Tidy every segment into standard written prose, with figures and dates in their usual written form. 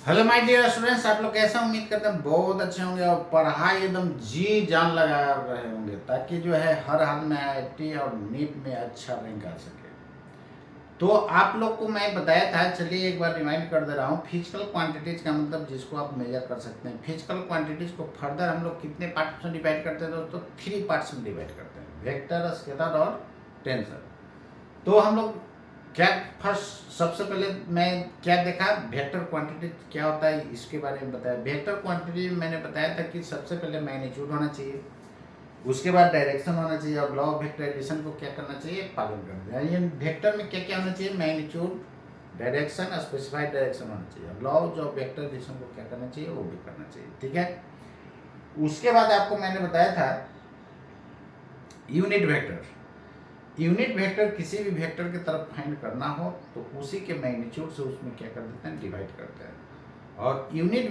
Hello my dear students, आप लोग कैसा उम्मीद करते हैं बहुत अच्छे होंगे और पढ़ाई एकदम जी जान लगा रहे होंगे ताकि जो है हर हाल में आईआईटी और नीट में अच्छा रैंक आ सके। तो आप लोग को मैं बताया था, चलिए एक बार रिमाइंड कर दे रहा हूँ। फिजिकल क्वांटिटीज का मतलब जिसको आप मेजर कर सकते हैं। फिजिकल क्वांटिटीज को फर्दर हम लोग कितने पार्ट्स में डिवाइड करते हैं दोस्तों? 3 पार्ट्स में डिवाइड करते हैं, वेक्टर, स्केलर और टेंसर। तो हम लोग क्या फर्स्ट सबसे पहले मैं क्या देखा, वेक्टर क्वांटिटी क्या होता है इसके बारे में बताया। वेक्टर क्वांटिटी में मैंने बताया था कि सबसे पहले मैग्नीट्यूड होना चाहिए, उसके बाद डायरेक्शन होना चाहिए और लॉ ऑफ वेक्टराइजेशन को क्या करना चाहिए, पालन करना चाहिए। ये वेक्टर में क्या क्या होना चाहिए? मैग्नीट्यूड, डायरेक्शन, स्पेसिफाइड डायरेक्शन होना चाहिए। लॉ ऑफ वेक्टराइजेशन को क्या करना चाहिए, वो भी करना चाहिए। ठीक है। उसके बाद आपको मैंने बताया था यूनिट वेक्टर। यूनिट वेक्टर किसी भी वेक्टर की तरफ फाइंड करना हो तो उसी के मैग्नीट्यूड से उसमें क्या कर देते हैं, डिवाइड करते हैं। और यूनिट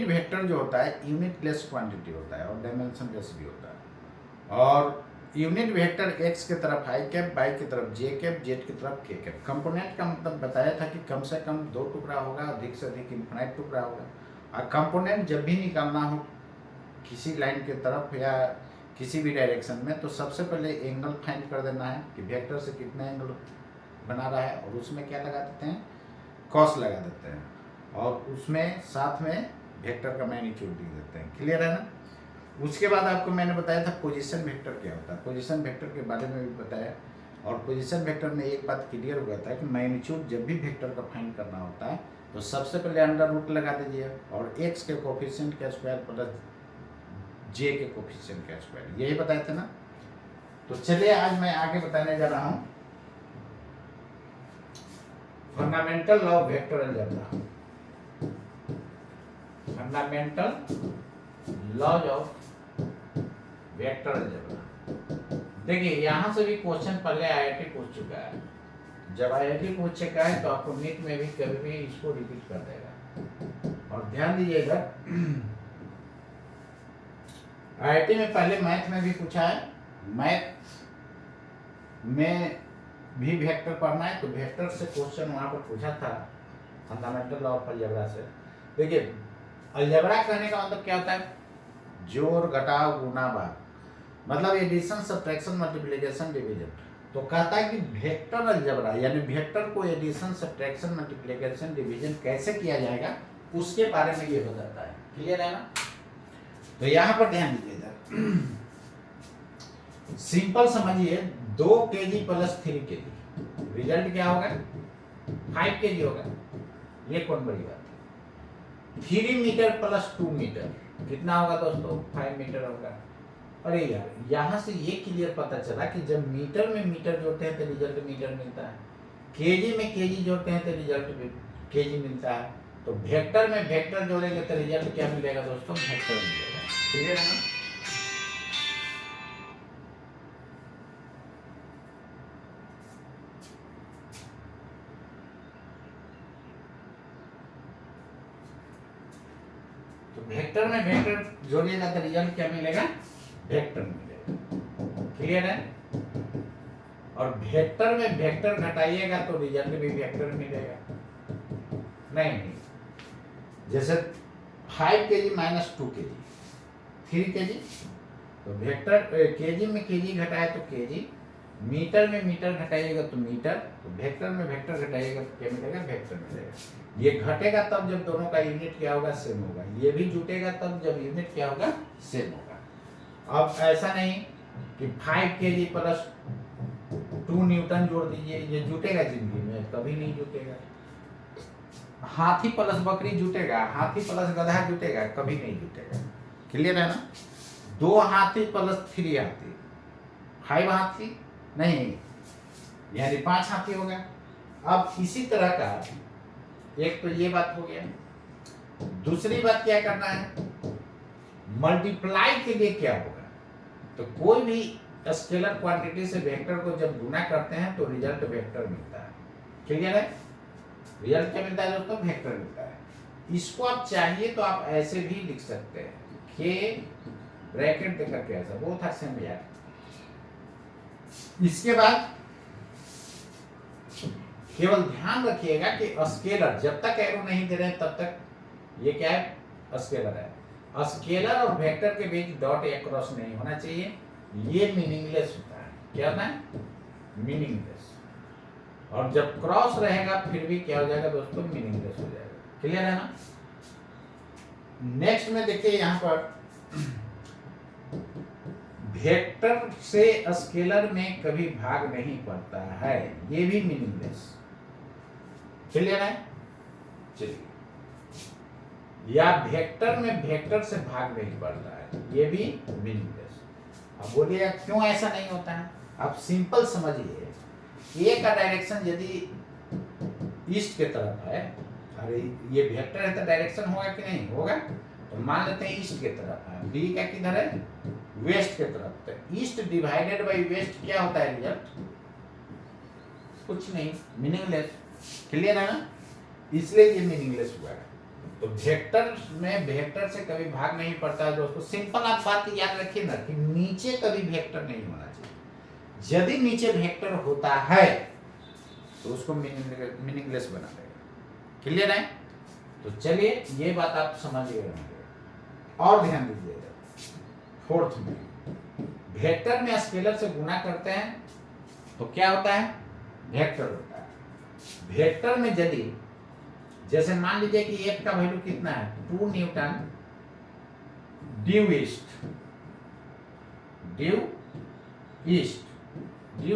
वेक्टर जो होता है यूनिट लेस क्वांटिटी होता है और डायमेंशन लेस भी होता है। और यूनिट वेक्टर एक्स की तरफ आई कैप, वाई की तरफ जे कैप, जेड की तरफ के कैप। कंपोनेंट का मतलब बताया था कि कम से कम 2 टुकड़ा होगा, अधिक से अधिक इन्फिनाइट टुकड़ा होगा। और कंपोनेंट जब भी निकालना हो किसी लाइन की तरफ या किसी भी डायरेक्शन में, तो सबसे पहले एंगल फाइंड कर देना है कि वेक्टर से कितना एंगल बना रहा है, और उसमें क्या लगा देते हैं, कॉस लगा देते हैं, और उसमें साथ में वेक्टर का मैग्नीट्यूड लिख देते हैं। क्लियर है ना? उसके बाद आपको मैंने बताया था पोजीशन वेक्टर क्या होता है, पोजीशन वेक्टर के बारे में भी बताया। और पोजीशन वेक्टर में एक बात क्लियर हो गया था कि मैग्नीट्यूड जब भी वेक्टर का फाइंड करना होता है तो सबसे पहले अंडर रूट लगा दीजिए और एक्स के कोफिशिएंट का स्क्वायर प्लस जे के कोफिशिएंट का स्क्वायर, यही बताए थे ना। तो चलिए आज मैं आगे बताने जा रहा हूं fundamental law of vector algebra. Fundamental laws of vector algebra. देखिए यहां से भी क्वेश्चन पहले आईआईटी पूछ चुका है। जब आईआईटी पूछ चुका है तो आपको नीट में भी कभी भी इसको रिपीट कर देगा। और ध्यान दीजिएगा, आईआईटी में पहले मैथ में भी पूछा है, मैथ में भी वेक्टर पढ़ना है तो वेक्टर से क्वेश्चन वहां पर पूछा था फंडामेंटल लॉ ऑफ अलजेब्रा से। देखिए अलजेब्रा कहने का मतलब क्या होता है, जोड़ घटाव गुणा भाग, मतलब एडिशन सब्ट्रैक्शन मल्टीप्लिकेशन डिवीजन। तो कहता है कि वेक्टर अलजेब्रा यानी वेक्टर को एडिशन सब्ट्रैक्शन मल्टीप्लिकेशन डिवीजन कैसे किया जाएगा उसके बारे में ये बताता है। क्लियर है ना? तो यहां पर ध्यान दीजिएगा, सिंपल समझिए, 2 kg प्लस 3 kg, रिजल्ट क्या होगा, 5 kg होगा। ये कौन बड़ी बात है। 3 मीटर प्लस 2 मीटर कितना होगा दोस्तों, 5 मीटर होगा। अरे यार, यहाँ से ये क्लियर पता चला कि जब मीटर में मीटर जोड़ते हैं तो रिजल्ट मीटर मिलता है, केजी में केजी जोड़ते हैं तो रिजल्ट केजी मिलता है। तो वेक्टर में वेक्टर जोड़ेंगे तो रिजल्ट क्या मिलेगा दोस्तों, वेक्टर मिलेगा। क्लियर है ना? तो वेक्टर में वेक्टर जोड़िएगा तो रिजल्ट क्या मिलेगा, वेक्टर मिलेगा। क्लियर है? और वेक्टर में वेक्टर घटाइएगा तो रिजल्ट भी वेक्टर मिलेगा। नहीं, जैसे 5 kg माइनस 2 kg 3 kg, तो वेक्टर केजी में केजी घटाए तो केजी, मीटर में मीटर घटाइएगा तो मीटर, तो वेक्टर में वेक्टर घटाइएगा तो क्या मिलेगा, वेक्टर मिलेगा। ये घटेगा तब जब दोनों का यूनिट क्या होगा, सेम होगा। ये भी जुटेगा तब जब यूनिट क्या होगा, सेम होगा। अब ऐसा नहीं कि 5 kg प्लस 2 न्यूटन जोड़ दीजिए, ये जुटेगा जिंदगी में, कभी नहीं जुटेगा। हाथी प्लस बकरी जुटेगा, हाथी प्लस गधा जुटेगा, कभी नहीं जुटेगा। क्लियर है ना? 2 हाथी प्लस 3 हाथी, 5 हाथी नहीं, यानी 5 हाथी हो गया। अब इसी तरह का एक तो ये बात हो गया। दूसरी बात क्या करना है, मल्टीप्लाई के लिए क्या होगा, तो कोई भी स्केलर क्वांटिटी से वेक्टर को जब गुना करते हैं तो रिजल्ट वेक्टर मिलता है। क्लियर है? रिजल्ट क्या मिलता है दोस्तों, वेक्टर मिलता है। इसको आप चाहिए तो आप ऐसे भी लिख सकते हैं, के ब्रैकेट देकर के ऐसा, बहुत आसान यार। इसके बाद केवल ध्यान रखिएगा कि स्केलर जब तक एरो नहीं दे रहे हैं तब तक ये क्या है, स्केलर है। स्केलर और वेक्टर के बीच डॉट या क्रॉस नहीं होना चाहिए, ये मीनिंगलेस होता है। क्या होता है? मीनिंगलेस। और जब क्रॉस रहेगा फिर भी क्या हो जाएगा दोस्तों, मीनिंगलेस हो जाएगा। क्लियर है ना? नेक्स्ट में देखिए यहां पर वेक्टर से स्केलर में कभी भाग नहीं पड़ता है, ये भी मीनिंगलेस। क्लियर है? चलिए, या वेक्टर में वेक्टर से भाग नहीं पड़ता है, ये भी मीनिंगलेस। अब बोलिए क्यों ऐसा नहीं होता है? आप सिंपल समझिए, ए का डायरेक्शन यदि ईस्ट के तरफ है, अरे ये वेक्टर है तो डायरेक्शन होगा कि नहीं होगा, तो मान लेते हैं ईस्ट के तरफ है। बी का किधर है? वेस्ट के तरफ। तो ईस्ट डिवाइडेड बाय वेस्ट क्या होता है रिजल्ट? कुछ नहीं, मीनिंगलेस। क्लियर है ना? इसलिए ये मीनिंगलेस हुआ है। तो वेक्टर में वेक्टर से कभी भाग नहीं पड़ता है दोस्तों। सिंपल आप बात याद रखिए ना कि नीचे कभी वेक्टर नहीं होना चाहिए। यदि नीचे वेक्टर होता है तो उसको मीनिंगलेस बना देगा। क्लियर है? तो चलिए ये बात आप समझ गए होंगे। और ध्यान दीजिएगा, फोर्थ में वेक्टर में स्केलर से गुणा करते हैं तो क्या होता है? वेक्टर होता है। वेक्टर में यदि जैसे मान लीजिए कि एफ का वैल्यू कितना है? 2 Newton due east. Due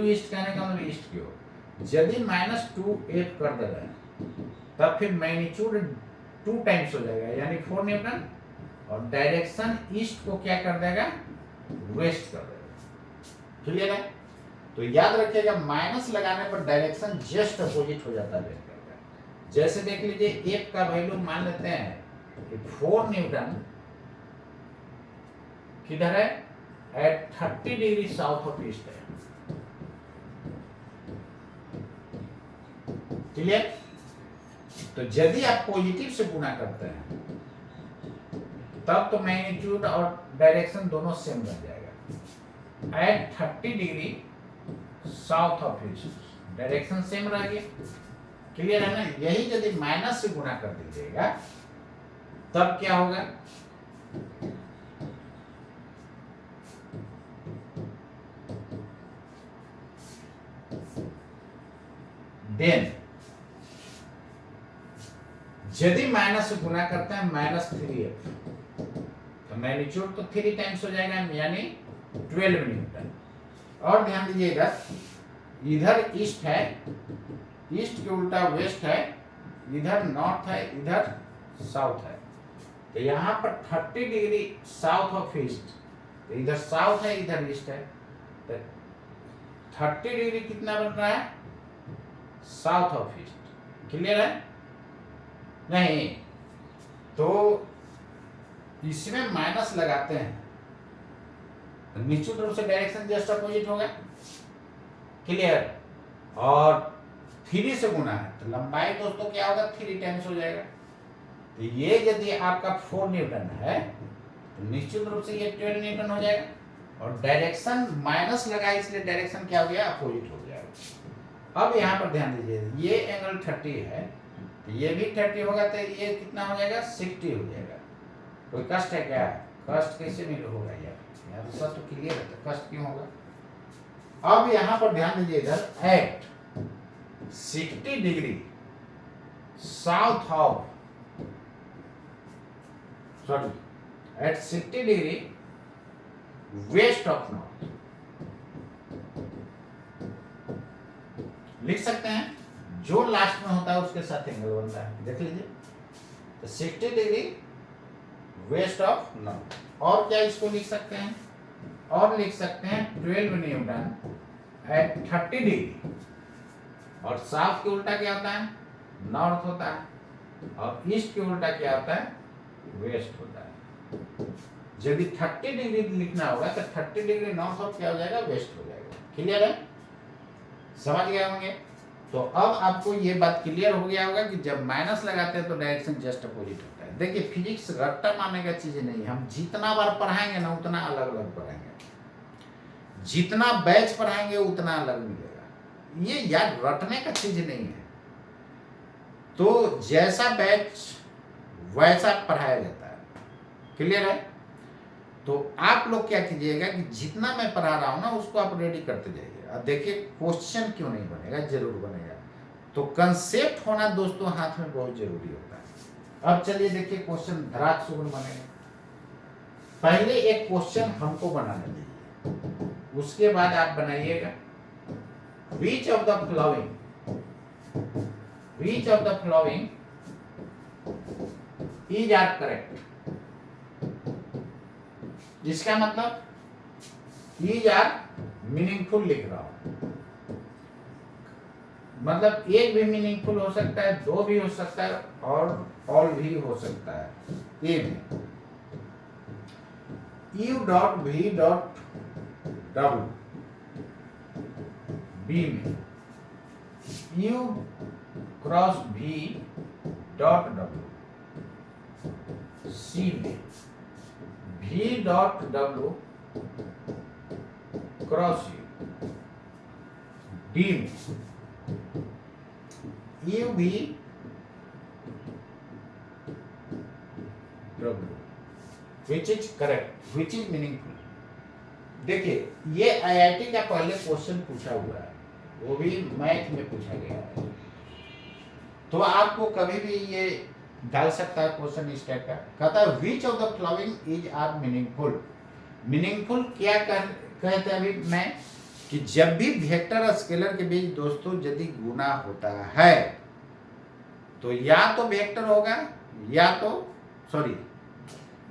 east कहने का मतलब ईस्ट की ओर। यदि -2 कर दे रहे हैं तब फिर मैग्नीट्यूड 2 टाइम्स हो जाएगा, यानी 4 न्यूटन, और डायरेक्शन ईस्ट को क्या कर देगा? वेस्ट कर देगा। क्लियर है? तो याद रखिएगा माइनस लगाने पर डायरेक्शन जस्ट अपोजिट हो जाता है। जैसे देख लीजिए एफ का वैल्यू मान लेते हैं कि 4 न्यूटन किधर है? At 30 degree south of east है। क्लियर? तो यदि आप पॉजिटिव से गुणा करते हैं तब तो मैग्नीट्यूड और डायरेक्शन दोनों सेम बन जाएगा। At 30 degree south of east direction same रह गया। क्लियर है ना? यही यदि माइनस से गुणा कर दीजिएगा तब क्या होगा? देन यदि माइनस से गुणा करते हैं -3f तो मैग्नीट्यूड तो 3 टाइम्स हो जाएगा, यानी 12 न्यूटन। और ध्यान दीजिएगा इधर ईस्ट है, ईस्ट के उल्टा वेस्ट है, इधर नॉर्थ है, इधर साउथ है। तो यहाँ पर 30 डिग्री साउथ ऑफ ईस्ट, तो इधर साउथ है इधर ईस्ट है, तो 30 डिग्री कितना बन रहा है? South of east. क्लियर है? नहीं तो इसमें माइनस लगाते हैं तो निश्चित रूप से डायरेक्शन जस्ट अपोजिट होगा। क्लियर? और 3 से गुना है तो लंबाई दोस्तों क्या होगा? 3 टाइम्स हो जाएगा। तो ये यदि आपका 4 न्यूटन है तो निश्चित रूप से ये 12 न्यूटन हो जाएगा। और डायरेक्शन माइनस लगा इसलिए डायरेक्शन क्या हो गया? अपोजिट हो जाएगा। अब यहाँ पर ध्यान दीजिए, ये एंगल 30 है तो ये भी 30 होगा, तो ये कितना हो जाएगा? 60 हो जाएगा। कोई कष्ट है क्या? कष्ट कैसे नहीं होगा यार? तो सब तो क्लियर है, तो कष्ट क्यों होगा? अब यहाँ पर ध्यान दीजिए, इधर at 60 degree south of at 60 degree west of north लिख सकते हैं। जो लास्ट में होता है उसके साथ एंगल बनता है, देख लीजिए। तो 60 डिग्री वेस्ट ऑफ नॉर्थ। और क्या इसको लिख सकते हैं? और लिख सकते हैं 12 न्यूटन एट 30 डिग्री। और साउथ के उल्टा क्या होता है? नॉर्थ होता है। और ईस्ट के उल्टा क्या होता है? वेस्ट होता है। यदि 30 डिग्री लिखना होगा तो 30 डिग्री नॉर्थ ऑफ क्या हो जाएगा? वेस्ट हो जाएगा। क्लियर है? समझ गए होंगे? तो अब आपको ये बात क्लियर हो गया होगा कि जब माइनस लगाते हैं तो डायरेक्शन जस्ट अपोजिट होता है। देखिए फिजिक्स रट्टा मारने का चीज नहीं है। हम जितना बार पढ़ाएंगे ना उतना अलग अलग पढ़ाएंगे, जितना बैच पढ़ाएंगे उतना अलग मिलेगा। ये यार रटने का चीज नहीं है। तो जैसा बैच वैसा पढ़ाया जाता है। क्लियर है? तो आप लोग क्या कीजिएगा कि जितना मैं पढ़ा रहा हूं ना उसको आप रेडी करते जाइए। अब देखिए क्वेश्चन क्यों नहीं बनेगा, जरूर बनेगा। तो कंसेप्ट होना दोस्तों हाथ में बहुत जरूरी होता है। अब चलिए देखिए क्वेश्चन धड़ाक से बनेगा। पहले एक क्वेश्चन हमको बनाने दीजिए, उसके बाद आप बनाइएगा which of the following is are correct। इसका मतलब is are मीनिंगफुल लिख रहा हूं, मतलब एक भी मीनिंगफुल हो सकता है, दो भी हो सकता है और ऑल भी हो सकता है। ए में U dot V dot W, B में U cross V dot W, C में V dot W cross U, D में U V W, which is correct, which is meaningful। देखिए ये आईआईटी का पहले क्वेश्चन पूछा हुआ है, वो भी मैथ में पूछा गया है। तो आपको कभी भी ये डाल सकता है क्वेश्चन इस टाइप का। कहता है which of the following is are meaningful. Meaningful क्या कहते हैं अभी मैं, कि जब भी वेक्टर और स्केलर के बीच दोस्तों यदि गुना होता है तो या तो वेक्टर होगा या तो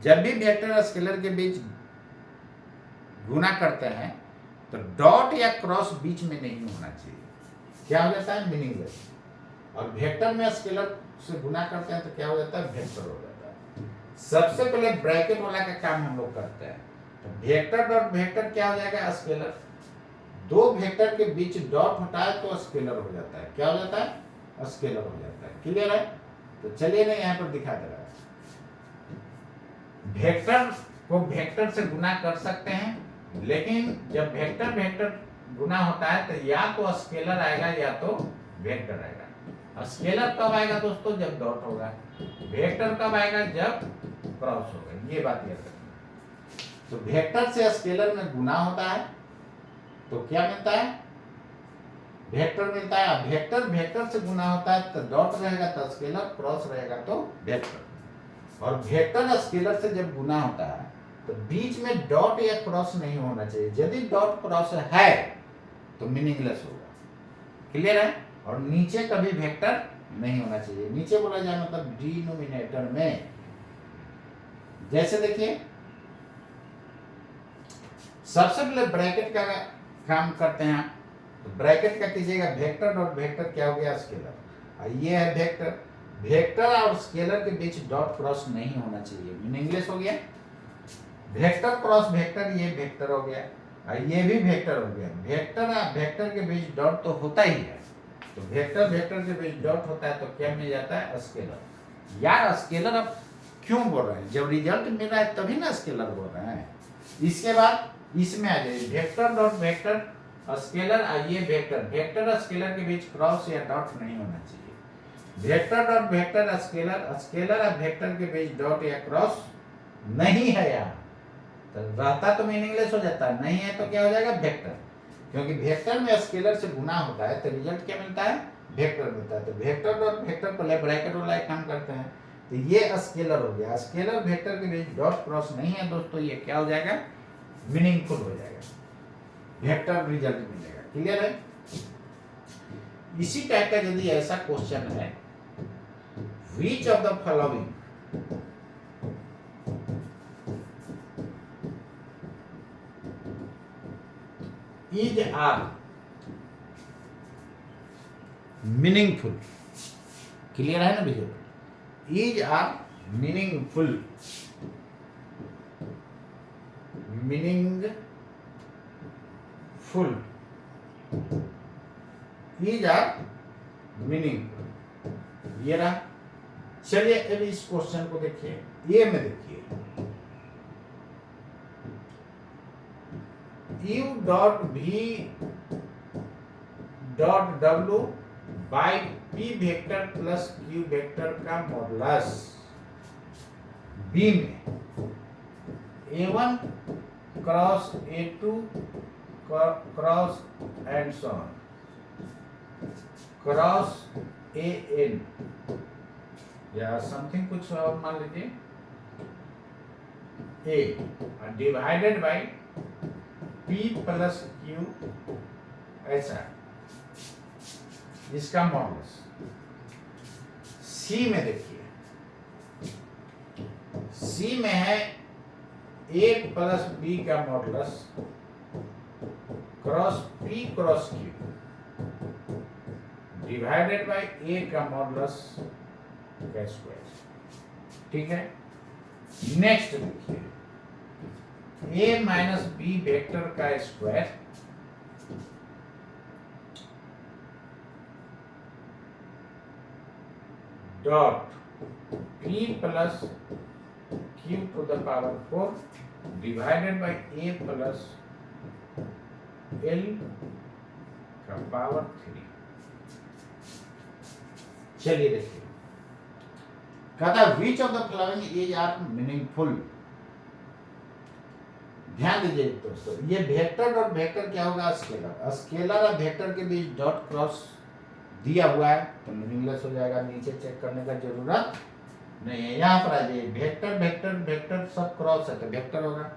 जब भी वेक्टर और स्केलर के बीच गुना करते हैं तो डॉट या क्रॉस बीच में नहीं होना चाहिए। क्या हो जाता है? मीनिंगलेस। और वेक्टर में स्केलर से गुना करते हैं तो क्या हो जाता है? वेक्टर हो जाता है। सबसे पहले ब्रैकेट वाला का काम हम लोग करते हैं। तो वेक्टर डॉट वेक्टर क्या हो जाएगा? स्केलर। दो वेक्टर के बीच डॉट हटाए तो स्केलर हो जाता है। क्या हो जाता है? स्केलर हो जाता है। क्लियर है? तो चलिए ना यहाँ पर दिखा दे रहा है। वेक्टर को वेक्टर से गुना कर सकते हैं, लेकिन जब वेक्टर वेक्टर गुना होता है तो या तो स्केलर आएगा या तो वेक्टर आएगा। स्केलर कब आएगा दोस्तों? जब डॉट होगा। वेक्टर कब आएगा? जब क्रॉस होगा। ये बात याद रखना। तो वेक्टर से स्केलर में गुना होता है तो क्या मिलता है? वेक्टर मिलता है। वेक्टर वेक्टर से गुना होता है तो डॉट रहेगा तो स्केलर, क्रॉस रहेगा तो वेक्टर। और वेक्टर स्केलर से जब गुना होता है तो बीच में डॉट या क्रॉस नहीं होना चाहिए। यदि डॉट क्रॉस है तो मीनिंगलेस होगा। क्लियर है? और नीचे कभी वेक्टर नहीं होना चाहिए। नीचे बोला जाए मतलब डिनोमिनेटर में। जैसे देखिए सबसे पहले ब्रैकेट का काम करते हैं। तो ब्रैकेट का कीजिएगा, वेक्टर डॉट वेक्टर क्या हो गया? स्केलर। ये है वेक्टर। वेक्टर और स्केलर के बीच डॉट क्रॉस नहीं होना चाहिए, मीनिंगलेस हो गया। वेक्टर क्रॉस वेक्टर, ये वेक्टर हो गया और ये भी वेक्टर हो गया। वेक्टर और वेक्टर के बीच डॉट तो होता ही है। तो वेक्टर वेक्टर के बीच डॉट होता है तो क्या मिल जाता है? स्केलर। यार स्केलर अब क्यों बोल रहे हैं? जब रिजल्ट मिल रहा है तभी ना स्केलर बोल रहे हैं। इसके बाद इसमें आ जाए वेक्टर डॉट वेक्टर स्केलर, ये वेक्टर वेक्टर और स्केलर के बीच क्रॉस या डॉट नहीं होना चाहिए। Vector dot vector scalar, scalar और वेक्टर के बीच डॉट या क्रॉस नहीं है यार, तो रहता तो मीनिंगलेस हो जाता है। नहीं है तो क्या हो जाएगा? वेक्टर। क्योंकि वेक्टर में स्केलर से गुना होता है तो रिजल्ट क्या मिलता है? वेक्टर मिलता है। तो वेक्टर डॉट वेक्टर पहले ब्रैकेट वाला काम करते हैं। तो ये स्केलर हो गया। स्केलर वेक्टर के बीच डॉट क्रॉस नहीं है दोस्तों, ये क्या हो जाएगा? मीनिंगफुल हो जाएगा। वेक्टर रिजल्ट मिलेगा। क्लियर है? इसी टाइप का यदि ऐसा क्वेश्चन है, which of the following is are meaningful। Clear है ना भैया? is are meaningful, is are meaningful। ये रहा। चलिए अब इस क्वेश्चन को देखिए। ये में देखिए U dot V dot W by P vector plus Q vector का मॉडुलस बी में A1 cross A2 cross and so on cross AN या समथिंग कुछ और मान लीजिए A divided by P plus Q ऐसा इसका मॉडुलस। C में देखिए, C में है A प्लस B का modulus cross P cross Q divided by A का मॉडुलस का स्क्वायर। ठीक है, नेक्स्ट देखिए A माइनस B वेक्टर का square dot P plus Q to the power 4 divided by A plus L का power 3। चलिए देखिए, कहता है which of the following is are meaningful. ध्यान दीजिए दोस्तों, ये वेक्टर और वेक्टर क्या होगा, स्केलर। स्केलर और वेक्टर के बीच डॉट क्रॉस दिया हुआ है तो मीनिंगलेस हो जाएगा, नीचे चेक करने का जरूरत नहीं है। यहाँ पर आ जाइए, वेक्टर वेक्टर वेक्टर सब क्रॉस है तो वेक्टर होगा,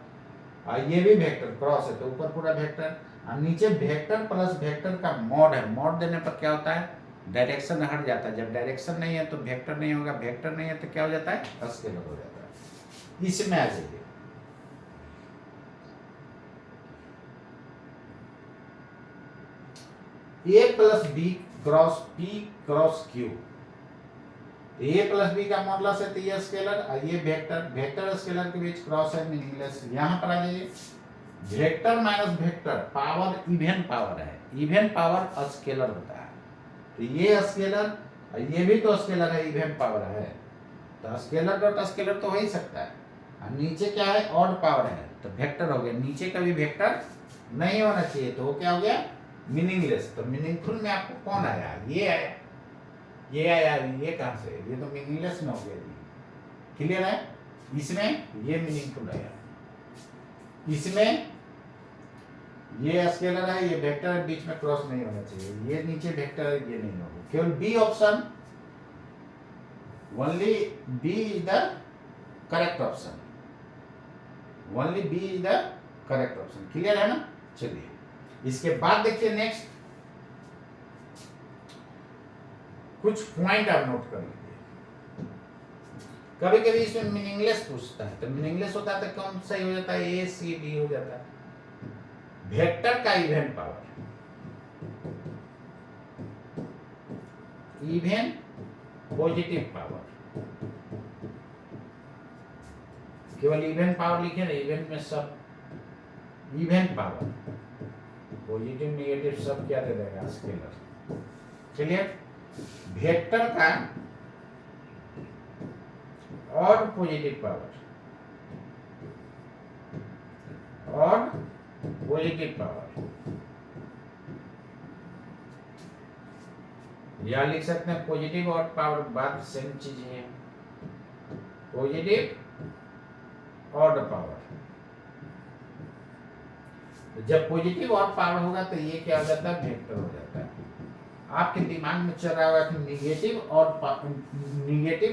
और ये भी वेक्टर क्रॉस है तो ऊपर पूरा वेक्टर, और नीचे वेक्टर प्लस वेक्टर का मॉड है। मॉड देने पर क्या होता है, डायरेक्शन हट जाता है। जब डायरेक्शन नहीं है तो वेक्टर नहीं होगा, वेक्टर नहीं है तो क्या हो जाता है, स्केलर हो जाता है। इसमें आ जाइए, A plus B cross P cross Q। A plus B का मॉडुलस है तो ये स्केलर, और ये वेक्टर वेक्टर स्केलर के बीच क्रॉस है, मीनिंगलेस। यहाँ पर आ जाइए, vector minus vector power even power है, इवन पावर स्केलर होता है तो ये स्केलर, और ये भी तो स्केलर है, इवन पावर है तो स्केलर डॉट स्केलर तो हो ही सकता है। और नीचे क्या है, ऑड पावर है तो वेक्टर हो गया, नीचे कभी वेक्टर नहीं होना चाहिए तो वो क्या हो गया, मीनिंगलेस। तो मीनिंगफुल में आपको कौन आया, ये आया, ये आया, ये कहां से, ये तो मीनिंगलेस में हो गया जी। क्लियर है, इसमें ये मीनिंगफुल आया, इसमें ये स्केलर है, ये वेक्टर है, बीच में क्रॉस नहीं होना चाहिए, ये नीचे वेक्टर है, ये नहीं होगा। केवल B option, only B is the correct option, only B is the correct option. Clear है ना। चलिए इसके बाद देखिए नेक्स्ट, कुछ पॉइंट आप नोट कर लीजिए। कभी कभी इसमें मीनिंगलेस पूछता है, तो मीनिंगलेस होता है तो कौन सही हो जाता है, ए सी डी हो जाता है। वेक्टर का even power, even positive power, केवल इवन पावर लिखे ना, इवन में सब इवन पावर, पॉजिटिव नेगेटिव सब क्या दे देगा, स्केलर। क्लियर, वेक्टर का और पॉजिटिव पावर और पॉजिटिव पावर, या लिख सकते हैं पॉजिटिव और पावर, बात सेम चीज है, पॉजिटिव और पावर। जब पॉजिटिव और पावर होगा तो ये क्या हो जाता है, वेक्टर हो जाता है। आपके दिमाग में चल रहा होगा कि निगेटिव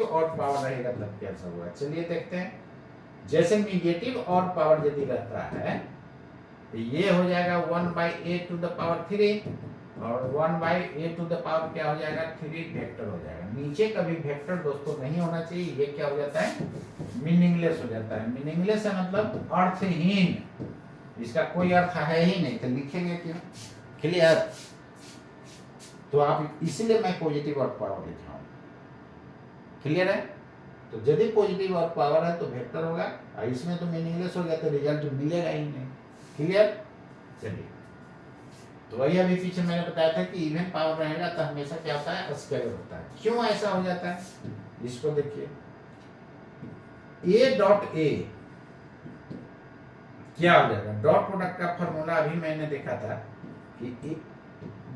और पावर रहेगा तब कैसा होगा। चलिए देखते हैं, जैसे निगेटिव और पावर यदि रहता है तो ये हो जाएगा 1/a टू द पावर 3, और 1/a टू द पावर क्या हो जाएगा, 3 वेक्टर हो जाएगा। नीचे कभी वेक्टर दोस्तों नहीं होना चाहिए, ये क्या हो जाता है, मीनिंगलेस हो जाता है। मीनिंगलेस है मतलब अर्थहीन, इसका कोई अर्थ है ही नहीं तो लिखेंगे क्यों। क्लियर, तो आप इसीलिए मैं पॉजिटिव और पावर लिख रहा हूं। क्लियर है, तो यदि पॉजिटिव और पावर है तो वेक्टर होगा, और इसमें तो मीनिंगलेस हो गया तो रिजल्ट मिलेगा ही नहीं। क्लियर, चलिए तो वही अभी पीछे मैंने बताया था कि इवन पावर रहेगा तो हमेशा क्या होता है, स्केलर होता है। क्यों ऐसा हो जाता है, इसको देखिए, A डॉट A क्या हो जाएगा, डॉट प्रोडक्ट का फॉर्मूला अभी मैंने देखा था कि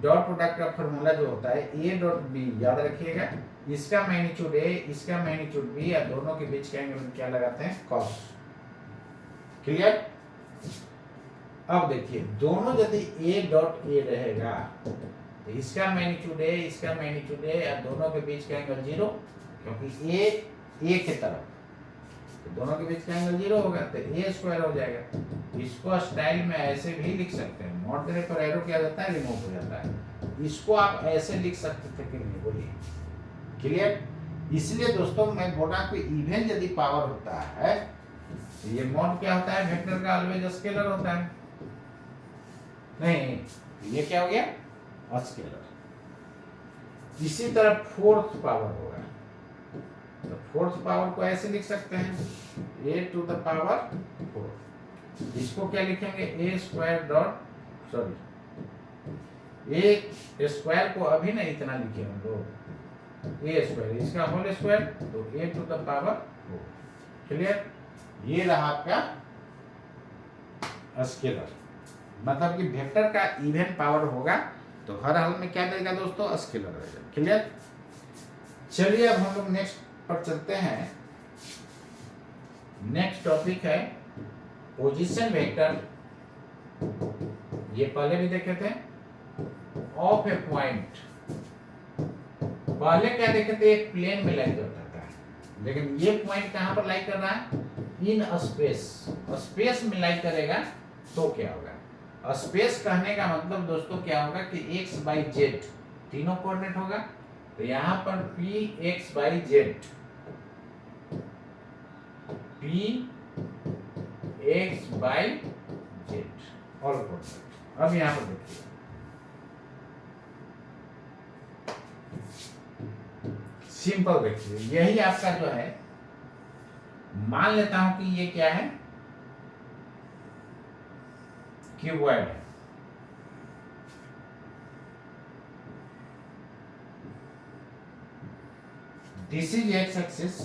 डॉट प्रोडक्ट का फॉर्मूला जो होता है ए डॉट बी, याद रखिएगा, इसका मैग्नीट्यूड ए, इसका मैग्नीट्यूड बी, या दोनों के बीच का एंगल क्या लगाते हैं, कॉस। क्लियर? अब देखिए दोनों यदि ए डॉट ए रहेगा तो इसका मैग्नीट्यूड ए, इसका मैग्नीट्यूड ए, या दोनों के बीच का एंगल 0, क्योंकि ए के तरफ, तो दोनों के बीच का एंगल 0 होगा तो ए स्क्वायर हो जाएगा। इसको स्टाइल में ऐसे भी लिख सकते हैं, मोड़ देने पर एरो क्या जाता है, रिमूव हो जाता है। इसको आप ऐसे लिख सकते थे कि नहीं, बोलिए। क्लियर? इसलिए दोस्तों मैं बोला कि इवन यदि पावर होता है तो ये मॉड क्या होता है, वेक्टर का ऑलवेज स्केलर होता है। नहीं, ये क्या हो गया, स्केलर। इसी तरह फोर्थ पावर होगा, तो फोर्थ पावर को ऐसे लिख सकते हैं, a टू द पावर 4। इसको क्या लिखेंगे, a square dot, sorry, a square को अभी नहीं इतना लिखे हम लोग, a स्क्वायर, इसका होल स्क्वायर, तो a to the power 4। Clear? ये रहा आपका स्केलर, मतलब कि वेक्टर का इवन पावर होगा तो हर हाल में क्या देगा दोस्तों, स्केलर रहेगा। क्लियर? चलिए अब हम लोग नेक्स्ट पर चलते हैं। नेक्स्ट टॉपिक है पोजीशन वेक्टर। ये पहले भी देखे थे, ऑफ ए पॉइंट। पहले क्या देखे थे, एक प्लेन में लाई करता था, लेकिन ये पॉइंट कहां पर लाई कर रहा है, इन स्पेस। स्पेस में लाई करेगा तो क्या होगा, स्पेस कहने का मतलब दोस्तों क्या होगा कि x बाई जेड तीनों कोऑर्डिनेट होगा, तो यहां पर p x by Z, p x by Z all coordinate. अब यहां पर देखिए, सिंपल देखिए, यही आपका जो है, मान लेता हूं कि ये क्या है, क्यूबॉइड है। This is X axis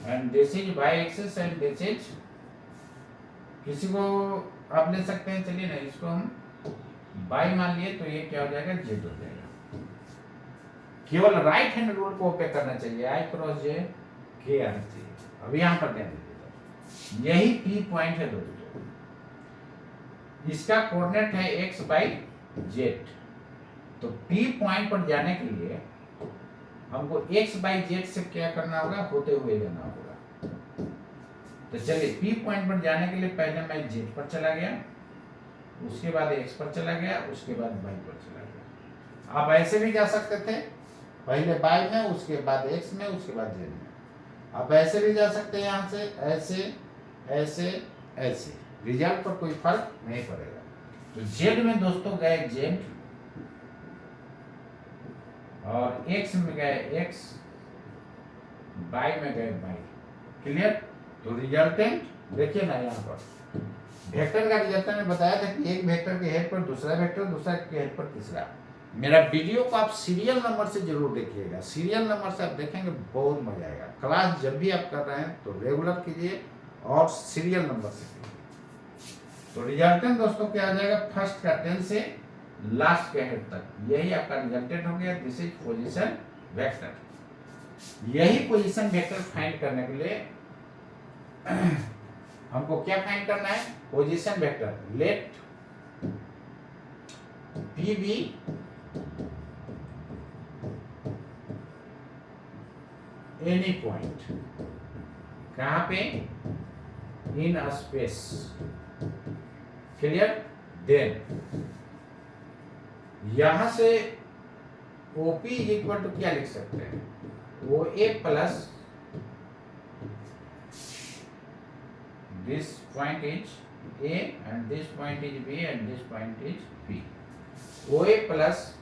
and this is Y axis and this is, किसी को आप ले सकते हैं, चलिए ना इसको हम बाई मान लिए, तो ये क्या हो जाएगा, जेड हो जाएगा। केवल राइट हैंड रूल को ओपे करना चाहिए, आई क्रॉस जे के आना चाहिए। अब यहां पर ध्यान दीजिएगा, यही पी पॉइंट है दोस्तों, इसका कोऑर्डिनेट है x बाई जेड। तो P पॉइंट पर जाने के लिए हमको x बाई जेड से क्या करना होगा, होते हुए जाना होगा। तो चलिए P पॉइंट पर जाने के लिए पहले मैं z पर चला गया, उसके बाद x पर चला गया, उसके बाद y पर चला गया। आप ऐसे भी जा सकते थे, पहले y में, उसके बाद x में, उसके बाद z में। आप ऐसे भी जा सकते हैं, यहाँ से ऐसे ऐसे ऐसे, रिजल्ट पर कोई फर्क नहीं पड़ेगा। तो जेड में दोस्तों गए जेड, और एक्स में गए एक्स, बाई में गए बाई। क्लियर? तो रिजल्टेंट देखिए ना, यहाँ पर वेक्टर का रिजल्टेंट में बताया था कि एक वेक्टर के हेड पर दूसरा वेक्टर, दूसरा के हेड पर तीसरा। मेरा वीडियो को आप सीरियल नंबर से जरूर देखिएगा, सीरियल नंबर से आप देखेंगे बहुत मजा आएगा। क्लास जब भी आप कर रहे हैं तो रेगुलर कीजिए और सीरियल नंबर से कीजिए। तो रिजल्टेंट दोस्तों क्या आ जाएगा, फर्स्ट का 10 से लास्ट के हेड तक, यही आपका रिजल्टेंट हो गया। This is position vector. यही पोजीशन वेक्टर फाइंड करने के लिए हमको क्या फाइंड करना है, position vector. Let P be any point, कहां पे, इन स्पेस। क्लियर? देन यहां से OP इज इक्वल टू क्या लिख सकते हैं, वो A plus this point is A and this point is B and this point is B, OA plus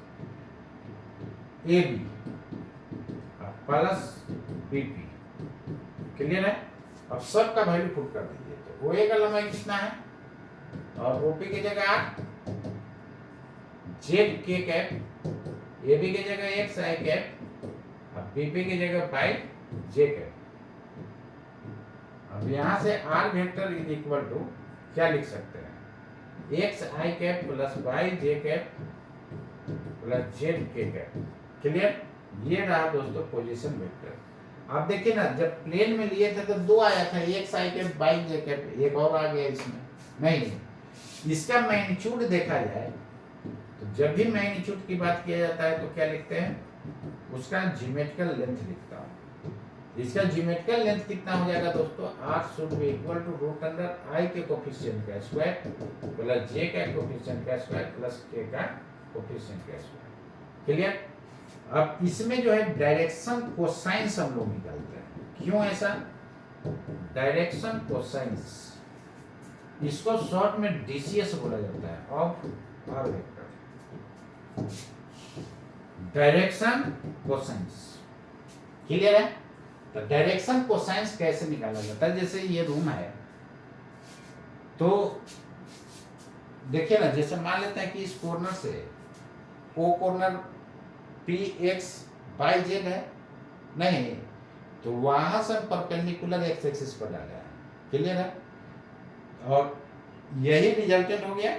AB plus BP। Clear है? अब सब का वैल्यू पुट कर दीजिए। तो OA का लंबाई कितना है, और OP की जगह 8, जेड के कैप, AB की जगह x i कैप, अब BP की जगह बाई जे कैप। अब यहां से r vector is equal to क्या लिख सकते हैं, X I cap plus Y J cap plus Z K cap. Clear? ये रहा दोस्तों पोजीशन वेक्टर। आप देखिए ना, जब प्लेन में लिए थे तो दो आया था, x I cap Y J cap, एक और आ गया इसमें। नहीं, इसका मैग्नीट्यूड देखा जाए तो जब भी मैग्नीट्यूड की बात किया जाता है तो क्या लिखते हैं, उसका ज्योमेट्रिकल लेंथ लिखता हूं। इसका ज्योमेट्रिकल लेंथ कितना हो जाएगा दोस्तों, r should be equal to root under I के कोफिशिएंट का स्क्वायर प्लस जे का कोफिशिएंट का स्क्वायर प्लस के का कोफिशिएंट का स्क्वायर। क्लियर? अब इसमें जो है डायरेक्शन कोसाइंस हम लोग निकालते हैं। क्यों ऐसा? डायरेक्शन कोसाइंस, इसको शॉर्ट में डीसीएस बोला जाता है, of R vector, direction cosines. Clear है? तो डायरेक्शन कोसाइंस कैसे निकाला जाता है? जैसे ये रूम है तो देखिए ना, जैसे मान लेते हैं कि इस कॉर्नर से O corner P X by Z है, नहीं तो वहां से परपेंडिकुलर एक्स एक्सिस पर डाला है। क्लियर है? और यही रिजल्टेंट हो गया।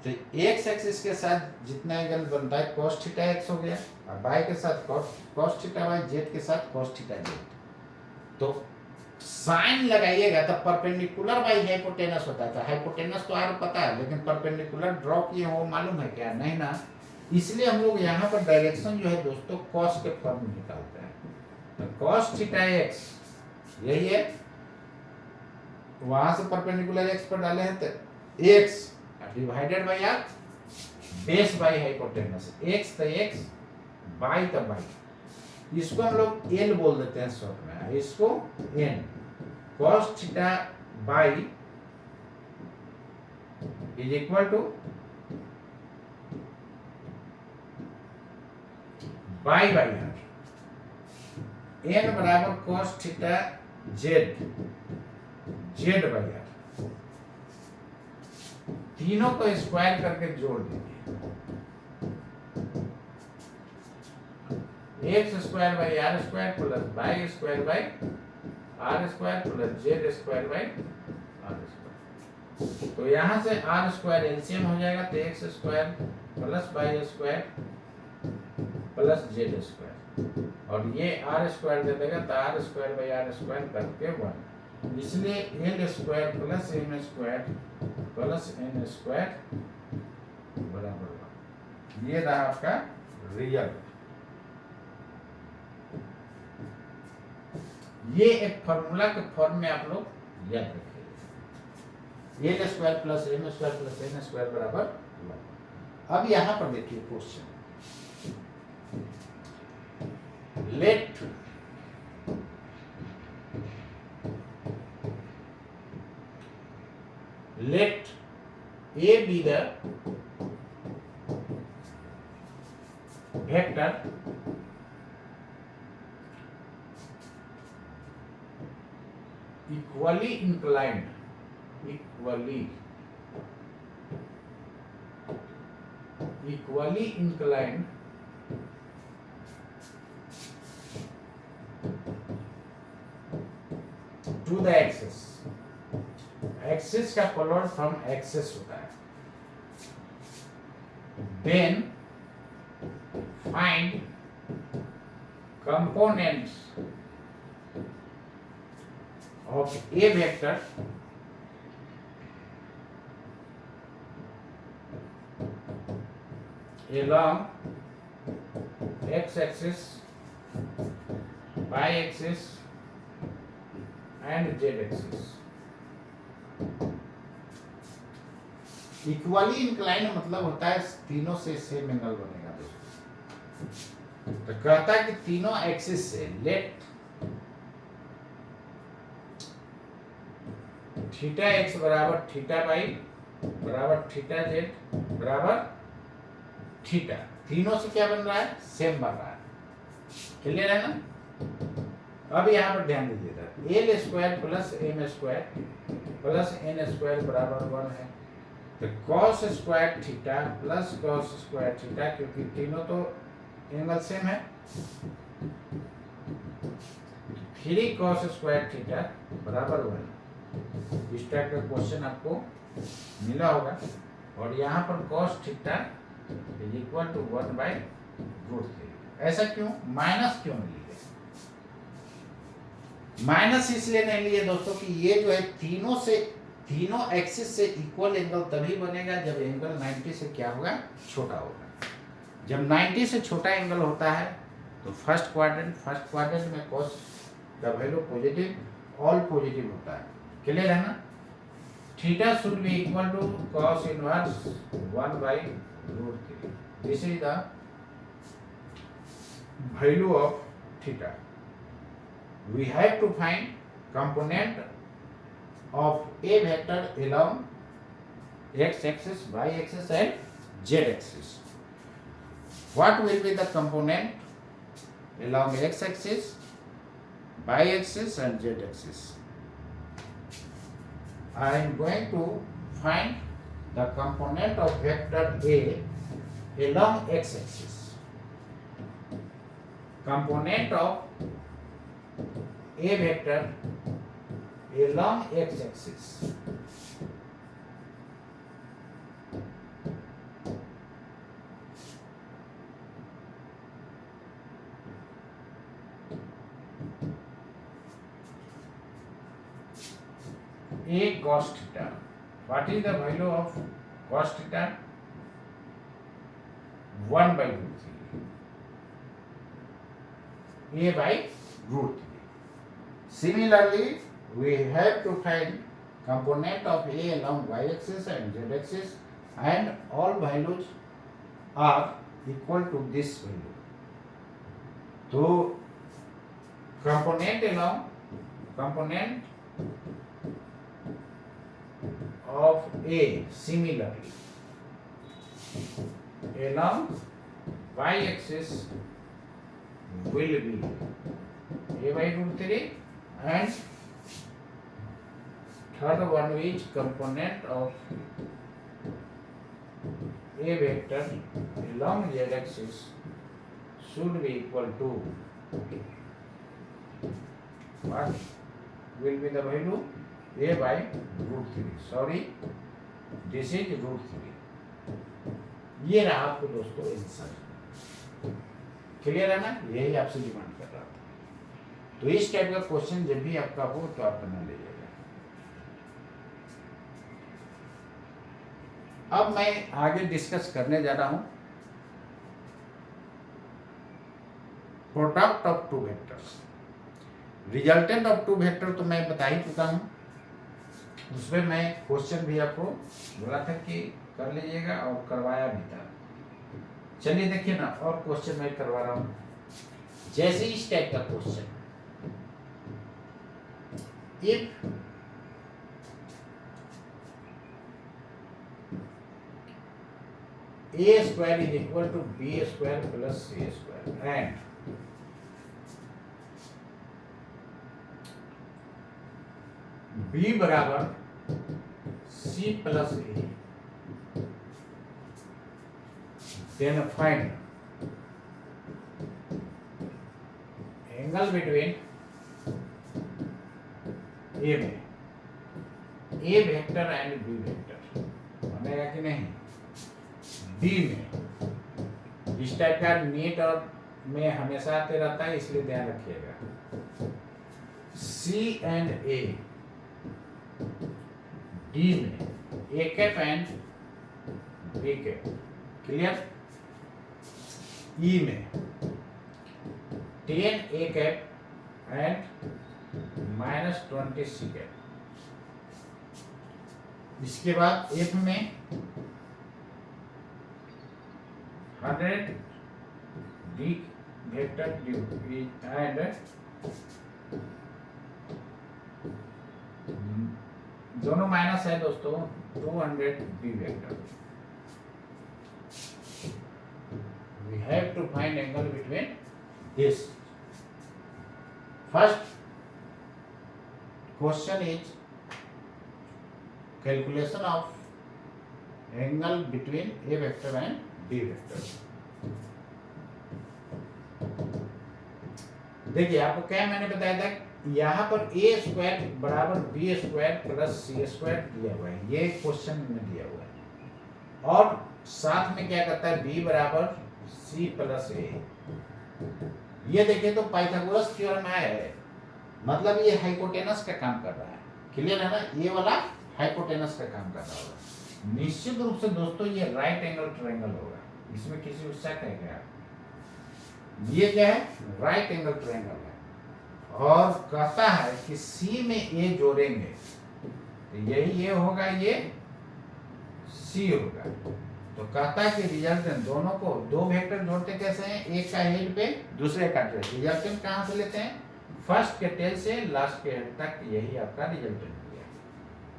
तो एक्स एक्सिस के साथ जितना एंगल बनता है cos थीटा एक्स हो गया, और y के साथ cos थीटा y, z के साथ cos थीटा z। तो साइन लगाइएगा तब परपेंडिकुलर बाई हाइपोटेनस होता है। हाइपोटेनस तो आर पता है, लेकिन परपेंडिकुलर ड्रॉ किए हो मालूम है क्या? नहीं ना। इसलिए हम लोग यहाँ पर डायरेक्शन जो है दोस्तों cos के फॉर्म में निकालते हैं। तो cos थीटा x यही है, वहां से परपेंडिकुलर x पर डाले हैं तो x divided by R base by hypotenuse, x तो x बाई तो बाई, इसको हम लोग l बोल देते हैं शॉर्ट में, इसको n। cos theta by is equal to by by R, n बराबर cos theta z, z by R, तीनों को स्क्वायर करके जोड़ दीजिए। X square by R square plus Y square by R square plus Z square by R square. तो यहां से R square LCM हो जाएगा, तो X square plus Y square plus Z square, और ये आर स्क्वायर दे देगा तो R square by R square करके 1। इसलिए L square plus M square plus N square बराबर 1। ये रहा आपका रियल। ये एक फॉर्मूला के फॉर्म में आप लोग याद रखिए, L square plus M square plus N square बराबर 1। अब यहां पर देखिए question, let A be the vector equally inclined to the axis। Axis का फॉलोअर फ्रॉम एक्सिस होता है। Then find components of a vector along x-axis, y-axis and z-axis। Equally incline मतलब होता है तीनों से सेम एंगल बनेगा दोस्तों। तो कहता है कि तीनों एक्सिस से लेट थीटा एक्स बराबर थीटा वाई बराबर थीटा जेड बराबर थीटा, तीनों से क्या बन रहा है? सेम बन रहा है। क्लियर है ना? अब यहाँ पर ध्यान दीजिएगा, L square plus M square plus N square बराबर 1 है। तो cos square theta plus cos square theta, क्योंकि तीनों तो एंगल सेम है, 3 cos स्क्वायर थीटा बराबर 1। इस टाइप का क्वेश्चन आपको मिला होगा। और यहाँ पर cos theta is equal to 1/√3। ऐसा क्यों? माइनस क्यों नहीं लिए? माइनस इसलिए नहीं लिए दोस्तों कि ये जो है तीनों एक्सिस से इक्वल एंगल तभी बनेगा जब एंगल 90 से क्या होगा? छोटा होगा। जब 90 से छोटा एंगल होता है तो फर्स्ट क्वाड्रेंट में cos का वैल्यू पॉजिटिव, ऑल पॉजिटिव होता है। क्लियर है ना? Theta should be equal to cos inverse 1/√3। This is the value of theta. We have to find component of a vector along x-axis, y-axis and z-axis. What will be the component along x-axis, y-axis and z-axis? I am going to find the component of vector A along x-axis. Component of A vector along x-axis. A cos theta. What is the value of cos theta? 1/√3. A by √3. Similarly, we have to find component of A along y-axis and z-axis, and all values are equal to this value. So, component of A similarly along y-axis will be A by √3, and third one is component of A vector along z-axis should be equal to what will be the value? A by √3. Sorry, this is √3. ये रहा आपको दोस्तों answer. Clear है ना? यही आपसे demand कर रहा था। तो इस टाइप का क्वेश्चन जब भी आपका हो तो आप बना लीजिएगा। अब मैं आगे डिस्कस करने जा रहा हूं product of two vectors. Resultant of two vector तो मैं बता ही चुका हूं, उसमें मैं क्वेश्चन भी आपको बोला था कि कर लीजिएगा और करवाया भी था। चलिए देखिए ना, और क्वेश्चन मैं करवा रहा हूं। जैसे इस टाइप का question, if a square is equal to b square plus c square and b बराबर c plus a, then find angle between A में A vector and B vector बनेगा कि नहीं? B में इस टाइप का नीट और में हमेशा आते रहता है, इसलिए ध्यान रखिएगा। C एंड A, D में A cap and B cap. Clear? E में 10 A cap and -20 C cap. इसके बाद F में 100 D वेक्टर एंड दोनों माइनस है दोस्तों, 200 B vector. We have to find angle between this. First question is calculation of angle between A vector and B vector. देखिए आपको क्या मैंने बताया था, यहाँ पर a स्क्वायर बराबर b square plus c square दिया हुआ है, ये क्वेश्चन में दिया हुआ है। और साथ में क्या करता है, b बराबर c प्लस a। ये देखें तो पाइथागोरस थ्योरम है, मतलब ये हाइपोटेनस का काम कर रहा है। क्लियर है ना, ये वाला हाइपोटेनस का काम कर रहा होगा। निश्चित रूप से दोस्तों ये राइट एंगल ट्रायंगल होगा, इसमें किसी को शक है क्या? ये क्या है, राइट एंगल ट्रायंगल है। और कहता है कि सी में ए जोड़ेंगे तो यही ये होगा, ये सी होगा। तो कहता है कि रिजल्टेंट दोनों को, दो वेक्टर जोड़ते कैसे हैं, एक का हेड पे दूसरे का टेल। रिजल्टेंट कहां से लेते हैं, फर्स्ट के टेल से लास्ट के हेड तक, यही आपका रिजल्टेंट है।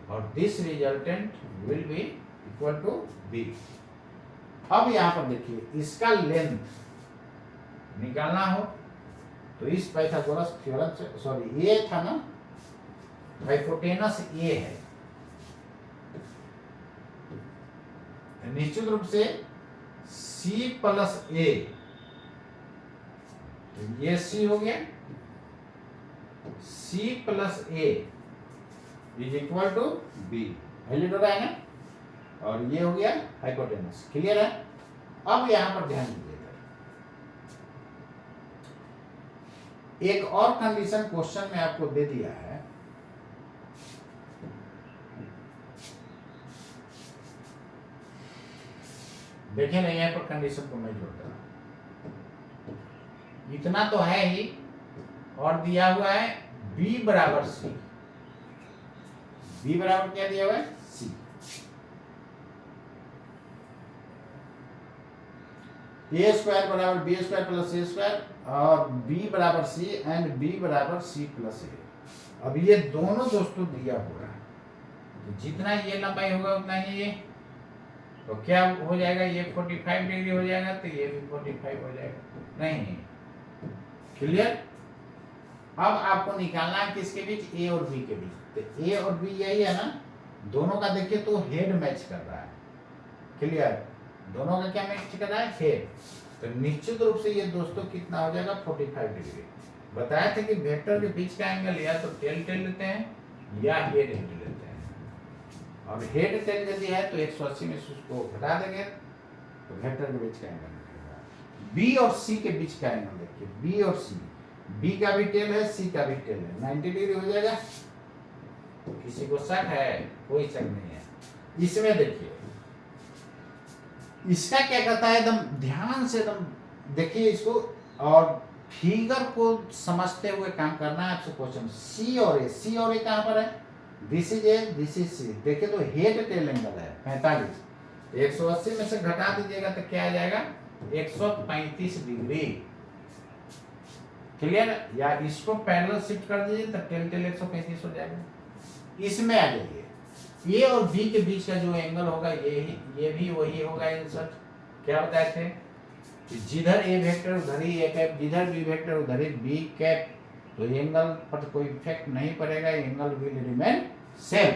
और this resultant will be equal to B. अब यहां पर देखिए, इसका लेंथ निकालना हो तो इस पाइथागोरस थ्योरम से, सॉरी ये था ना, हाइपोटेनस ये है, निश्चित रूप से C प्लस A, तो ये C हो गया, C plus A is equal to B, valid हो रहा है ना। और ये हो गया हाइपोटेनस। क्लियर है। अब यहां पर ध्यान दीजिएगा, एक और कंडीशन क्वेश्चन में आपको दे दिया है। देखिए ना, यहाँ पर कंडीशन को मैं जोड़ रहा हूं, इतना तो है ही, और दिया हुआ है b बराबर c। b बराबर क्या दिया हुआ है, c। a स्क्वायर बराबर b square plus a square, और b बराबर c एंड b बराबर c प्लस a। अब ये दोनों दोस्तों दिया हुआ है, तो जितना ये लंबाई होगा उतना ही ये, तो क्या हो जाएगा, ये 45 डिग्री हो जाएगा, तो ये भी 45 हो जाएगा। नहीं, क्लियर। अब आपको निकालना है किसके बीच, a और b के बीच। तो a और b यही है ना, दोनों का देखिए तो हेड मैच कर रहा है। क्लियर, दोनों का क्या मैच कर रहा है, हेड। तो निश्चित रूप से ये दोस्तों कितना हो जाएगा, 45 डिग्री। बताया था कि वेक्टर के बीच का एंगल या तो टेल टेल लेते हैं या हेड हेड लेते हैं। और हेड टेल यदि है तो 180 में से उसको घटा देंगे तो वेक्टर के बीच का एंगल निकलेगा। बी और सी के बीच का एंगल देखिए, बी और सी, बी का भी टेल है, सी का भी टेल है, 90 डिग्री हो जाएगा। किसी को शक है, कोई शक नहीं है। इसमें देखिए, इसका क्या करता है, एकदम ध्यान से एकदम देखिए इसको, और फिगर को समझते हुए काम करना है आपसे। क्वेश्चन सी और ए, सी और ए कहां पर है, this is A, this is C. देखिए तो हेड टेल एंगल है 45, 180 में से घटा दीजिएगा तो क्या आ जाएगा, 135 डिग्री। क्लियर। या इसको पैरेलल शिफ्ट कर दीजिए तो टेल टेल 135 हो जाएगा। इसमें आ जाइए, ए और बी के बीच का जो एंगल होगा ये भी वही होगा। आंसर क्या बताए थे कि जिधर ए वेक्टर उधर ही ए कैप, जिधर बी वेक्टर उधर ही बी कैप। तो एंगल पर कोई इफेक्ट नहीं पड़ेगा, एंगल विल रिमेन सेम।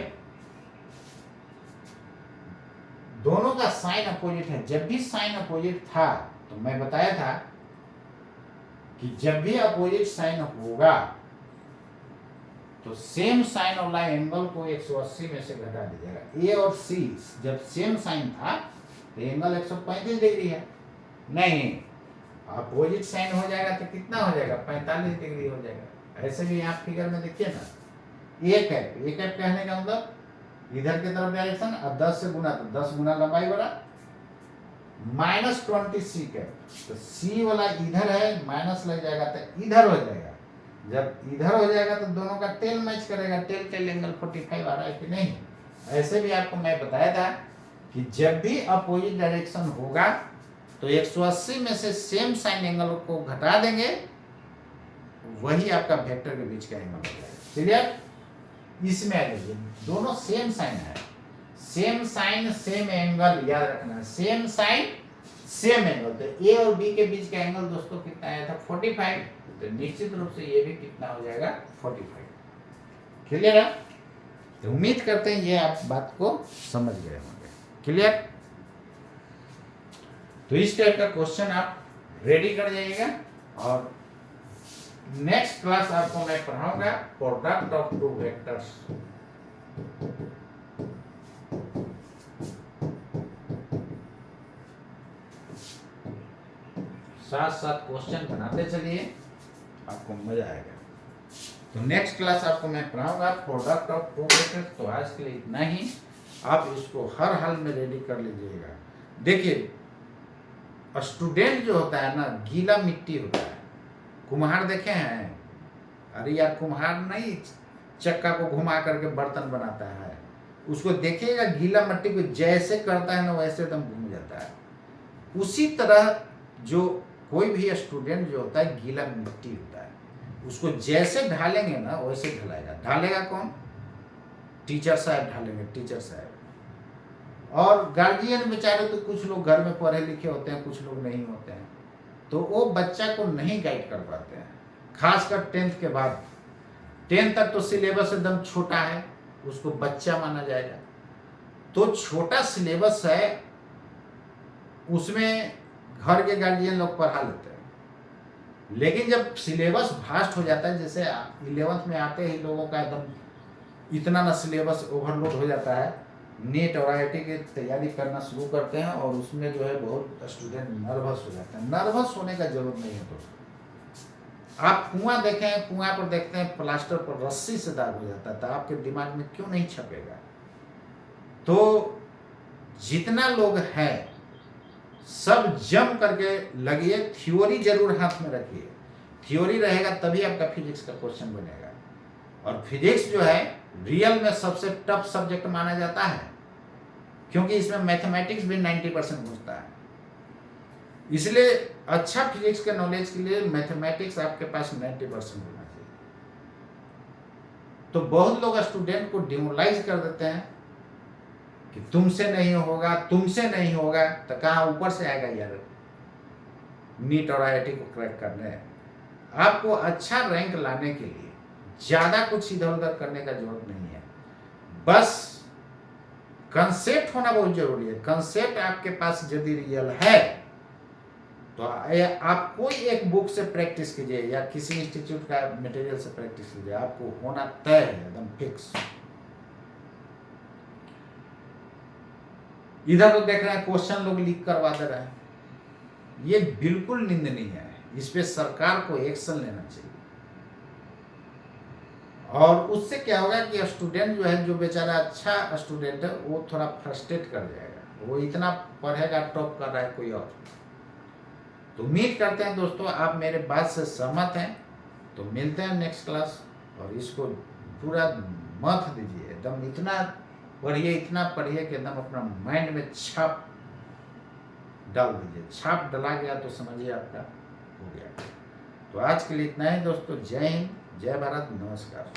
दोनों का साइन अपोजिट है। जब भी साइन अपोजिट था तो मैं बताया था कि जब भी अपोजिट साइन होगा तो सेम साइन वाला एंगल को 180 में से घटा दीजिएगा। ए और सी जब सेम साइन था तो एंगल 135 डिग्री है। नहीं, अपोजिट साइन हो जाएगा तो कितना हो जाएगा, 45 डिग्री हो जाएगा। ऐसे भी यहाँ फिगर में देखिए ना, ए कैप कहने का मतलब इधर की तरफ डायरेक्शन, और 10 से गुना तो 10 गुना लंबाई बढ़ा, -20 सी कैप। तो सी वाला इधर है, माइनस लग जाएगा तो इधर हो जाएगा। जब इधर हो जाएगा तो दोनों का टेल मैच करेगा, टेल टेल एंगल 45 आ रहा है कि नहीं। ऐसे भी आपको मैं बताया था कि जब भी अपोजिट डायरेक्शन होगा तो 180 में से सेम साइन एंगल को घटा देंगे, वही आपका वेक्टर के बीच का एंगल हो जाएगा। क्लियर। इसमें आ जाइए, दोनों सेम साइन है, सेम साइन सेम एंगल, याद रखना, सेम साइन सेम एंगल। तो ए और बी के बीच का एंगल दोस्तों कितना आया था, 45। तो निश्चित रूप से ये भी कितना हो जाएगा, 45। क्लियर है। तो उम्मीद करते हैं ये आप बात को समझ गए होंगे। क्लियर। तो इस टाइप का क्वेश्चन आप रेडी कर जाइएगा। और नेक्स्ट क्लास आपको मैं पढ़ाऊंगा प्रोडक्ट ऑफ टू वेक्टर्स। साथ साथ क्वेश्चन बनाते चलिए, आपको मजा आएगा। तो नेक्स्ट क्लास आपको मैं पढ़ाऊंगा प्रोडक्ट ऑफ टू वेक्टर्स। तो आज के लिए इतना ही, आप इसको हर हाल में रेडी कर लीजिएगा। देखिए स्टूडेंट जो होता है ना, गीला मिट्टी होता है। कुम्हार देखे हैं? अरे यार, कुम्हार नहीं चक्का को घुमा करके बर्तन बनाता है, उसको देखिएगा गीला मिट्टी को जैसे करता है ना वैसे एकदम घूम जाता है। उसी तरह जो कोई भी स्टूडेंट जो होता है गीला मिट्टी होता है, उसको जैसे ढालेंगे ना वैसे ढलाएगा। ढालेगा कौन? टीचर साहब ढालेंगे, टीचर साहब। और गार्जियन बेचारे तो कुछ लोग घर में पढ़े लिखे होते हैं, कुछ लोग नहीं होते हैं, तो वो बच्चा को नहीं गाइड कर पाते हैं। खासकर 10th के बाद, 10th तक तो सिलेबस एकदम छोटा है, उसको बच्चा माना जाएगा। तो छोटा सिलेबस है, उसमें घर के गार्जियन लोग पढ़ा लेते हैं। लेकिन जब सिलेबस फास्ट हो जाता है, जैसे 11th में आते ही लोगों का एकदम इतना ना सिलेबस ओवरलोड हो जाता है, नीट और IIT की तैयारी करना शुरू करते हैं, और उसमें जो है बहुत स्टूडेंट नर्वस हो जाते हैं। नर्वस होने का जरूरत नहीं है दोस्तों। आप कुआं देखें, कुआं पर देखते हैं प्लास्टर पर रस्सी से दाग हो जाता है, तो आपके दिमाग में क्यों नहीं छपेगा? तो जितना लोग हैं सब जम करके लगिए, थ्योरी जरूर हाथ में रखिए। थ्योरी रहेगा तभी आपका फिजिक्स का क्वेश्चन बनेगा। और फिजिक्स जो है रियल में सबसे टफ सब्जेक्ट माना जाता है, क्योंकि इसमें मैथमेटिक्स भी 90% घुसता है। इसलिए अच्छा फिजिक्स के नॉलेज के लिए मैथमेटिक्स आपके पास 90% होना चाहिए। तो बहुत लोग स्टूडेंट को डिमोरलाइज कर देते हैं कि तुमसे नहीं होगा, तुमसे नहीं होगा। तो कहाँ ऊपर से आएगा यार नीट और IIT को क्रैक करने? आपको अच्छा रैंक लाने के लिए ज्यादा कुछ इधर उधर करने का जरूरत नहीं है, बस कंसेप्ट होना बहुत जरूरी है। कंसेप्ट आपके पास यदि रियल है तो आप कोई एक बुक से प्रैक्टिस कीजिए या किसी इंस्टीट्यूट का मटेरियल से प्रैक्टिस कीजिए, आपको होना तय है, एकदम फिक्स। इधर तो देख रहे हैं क्वेश्चन लोग लीक करवा दे रहे हैं, ये बिल्कुल निंदनीय है। इस पे सरकार को एक्शन लेना चाहिए। और उससे क्या होगा कि स्टूडेंट जो है, जो बेचारा अच्छा स्टूडेंट है, वो थोड़ा फ्रस्ट्रेट कर जाएगा। वो इतना पढ़ेगा, टॉप कर रहा है कोई और। तो उम्मीद करते हैं दोस्तों आप मेरे बात से सहमत हैं। तो मिलते हैं नेक्स्ट क्लास, और इसको पूरा मत दीजिए, एकदम इतना पढ़िए, इतना पढ़िए कि एकदम अपना माइंड में छाप डाल दीजिए। छाप डला गया तो समझिए आपका हो गया। तो आज के लिए इतना ही दोस्तों। जय हिंद, जय भारत, नमस्कार।